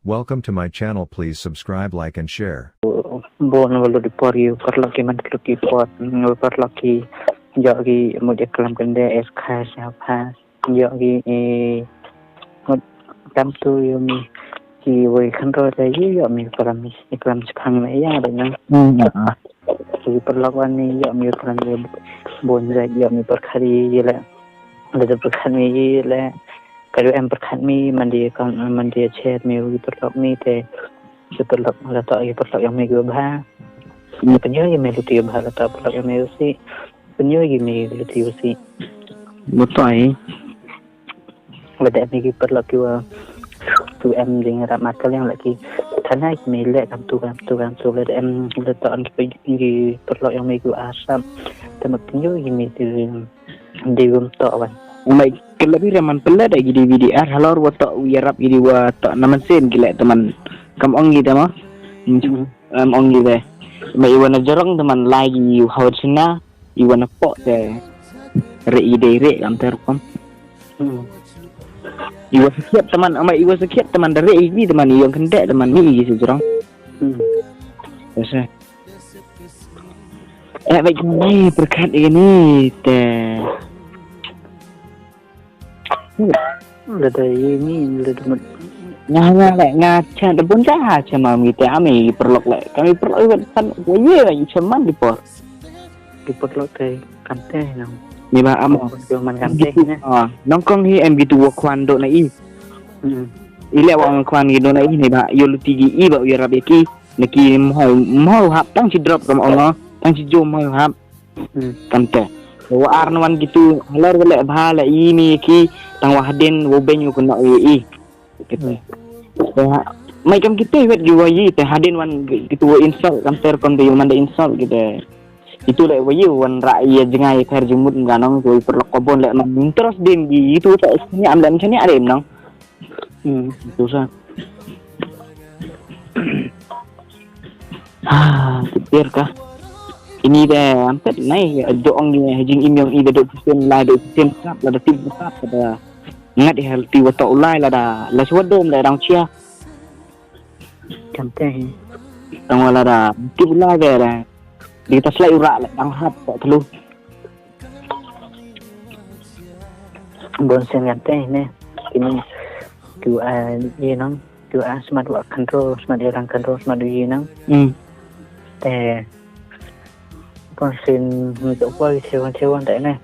Welcome to my channel. Please subscribe, like and share. Bon walu di por you perloki man perloki pot perloki jogi mudi kelam kende es khas pas jogi ngot tam tu yumi ki wei khandro da yi yomi kelam sepang me ya da nang ki perlakuan ni yomi kelam bon za yomi perkhari yela ada perkhari yela kalau em perkhari mandi kan mandi chat me perlok ni te setelah letak perlok yang mega bah ini penyo yang meluti bah letak perlok yang mega si penyo yang meluti si betul ada mega perlok juga tu em dengan ramat kalian lagi tanah melek kam tu ada em letak di perlok yang mega asam tapi penyo yang di untuk wan Mai kelabih raman pella dah gidi VDR halor watak wirap gidi watak naman sen gila teman kam ong gitu mah ong gitu mai iwana jarang teman lagi hawat sena iwana pok deh re ide re kam terkom iwa sekiat teman mai iwa sekiat teman dari ini teman yang kendek teman ni gitu jarang biasa baik mana berkat ini teh ada ini ada ngaca ada pun dah cuma kita kami perlok lek kami perlok kan waye cuma di perlok teh kante nang ni ba am man kante ni nongkrong hi em gitu wakwan do na i ile wang kwan gitu na i ni ba yulu tigi i ba ya rabeki neki mau hap tang si drop kam Allah tang si jom mau hap kante wa arnawan gitu halar lek bhala ini ki tang wahden wo benyu kena i gitu. Mai kam kita wet juga yi teh hadin wan gitu install kantor kon de manda install gitu. Itu lek wayu wan rakyat jengai fer jumut nganong tu perlok kobon lek man terus dem gi itu tak sini amdan sini ada nang. Itu sa. Tipir kah? Ini deh ampet naik doang ni hajing imyong i dok sen la dok sen sap la tim sap pada ngat healthy watak ulai lah dah la swadom la dang chia kante dang wala dah tim ulai dah di tas lai urak la dang hap tak telu bon sen kante ni ini QA ye nang QA smart work control smart yang control smart ye nang teh bon sen untuk apa sewan tak ni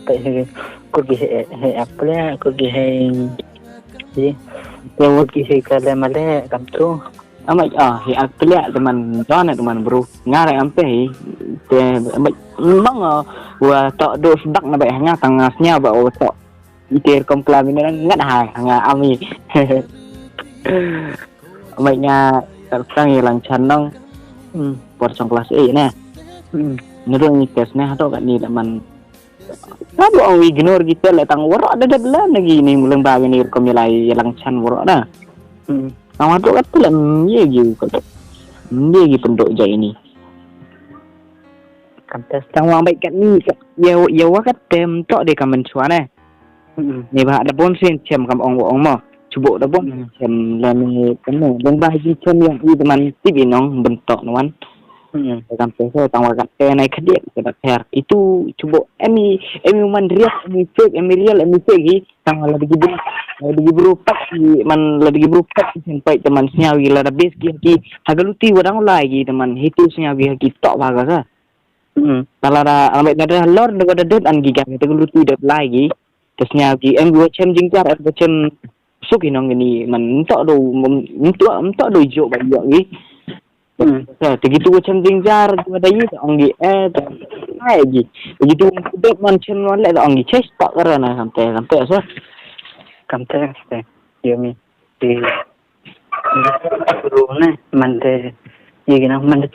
tại vì cô kỳ hệ apple cô kỳ hệ gì cô kỳ hệ cái là mà lẽ cảm thu amai he apple teman dona teman bro ngare ampe te bang wa tok do sedak na bai hanya tangasnya ba o tok iter komplam ini ngat hai nga ami amai nya sang yang chanong por trong kelas E nè nurung tes nah tok kan ni teman Lalu orang ignore kita lah tang warok ada dalam lagi ni mulang bagi ni komilai yang chan warok dah. Awak tu kata lah ye gitu kata. Ye gitu pendok jai ini. Kantes tang wang baik kat ni ya wakat tem tok de kamen chuan eh. Ni ba ada bon sen chem kam ong mo. Cubuk dah bon chem la ni kena long bagi chem yang i teman tibi nong bentok nuan. Sampai saya tang wakat nai kediak kita ter itu coba emi man riak emi fake emi real emi fake tang lagi berupat man lagi berupat sampai teman senyawi la base ki hagaluti wadang lagi teman itu senyawi ki tok baga sa kalau ada ambek ada lor ada det an giga kita geluti det lagi terusnya ki em dua chem jingkar atau chem suki nong ni man tok do jo ba yo ni begitu macam jingjar ada yi onggi lagi begitu udah mancen wala onggi chase tak karena sampai so kante ste yomi di rune mande yigina mande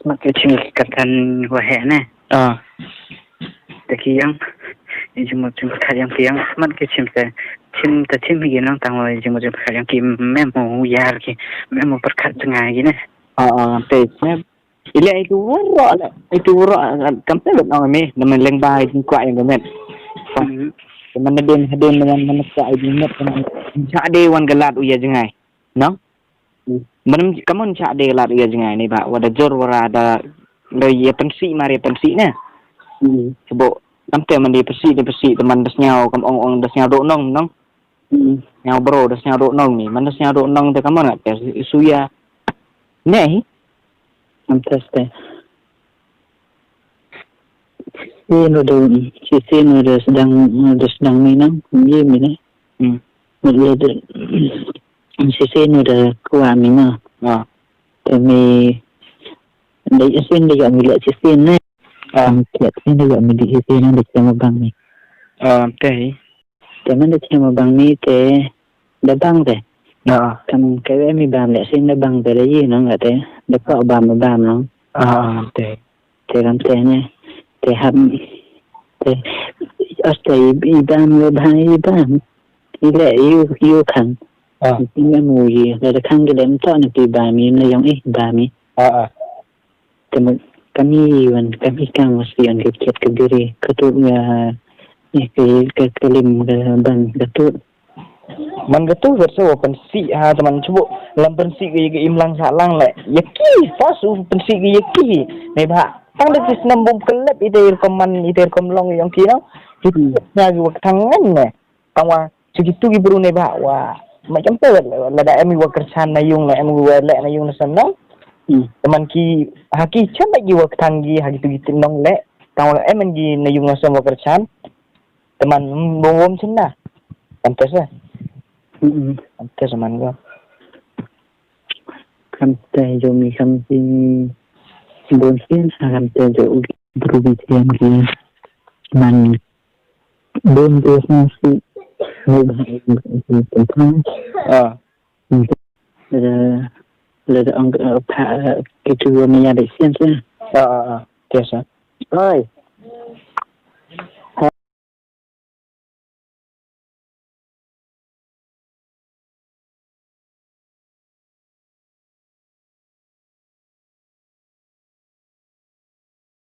semakin cingkatan wahene taki yang cuma yang tiang semakin cim yigina tangwa cuma yang ki memo yar ki memo berkat tengah gini sampai ile itu wurok kampe bet nang me nama lengbai kuat yang gamet teman hadin dengan meneka ini met teman ade wan galat uya jengai no Mana kamu cak de lat dia jangan ni pak. Wada jor wara ada le pensi mari pensi ne. Sebab nanti man di pensi teman desnyau kam ong desnyau dok nong nong. Nyau bro desnyau dok nong ni. Man desnyau dok nong te kamu nak suya. Nei. Antas teh. Sino do sedang minang, ni. Melihat sino do kuah minang. Tapi dari asin dia milik sisin ni. Kiat ni dia milik sisin ni sama bang ni. Teh. Teman dia sama bang ni teh dah bang teh. Kan kaya mi bang lek sin dah bang teh lagi nang teh. Dekat bang nang. Teh. Teh ram teh ni. Teh ham teh astai ibam ibam. Ile you kan. Ini mui ada kan gedem tak nak ibami ni yang ibami. Kami kami kan mesti yang kiat kediri ketutnya ni ke kelim ban ketut. Man gatu verso pensi ha teman cuba lam pensi ke imlang salang le. Yaki fasu pensi ke yaki. Ni ba tang de tis nambum kelep ite koman ite komlong yang kino. Itu nya gua tangan ne. Tangwa segitu gi bru ne ba wa macam tu la da emi wa kersan na yung la emi wa le na yung na sanang. Teman ki haki chamba gi wa tanggi hagi tu gitu nong le. Tangwa emen gi na yung na sama kersan. Teman bom cina. Pantas lah. Pantas teman gua. Kamtai jo mi kamtin bonsin kamtai jo berubah ki man bon tu si Lada ang pa kitu ni ada sian sa. Tiasa. Oi.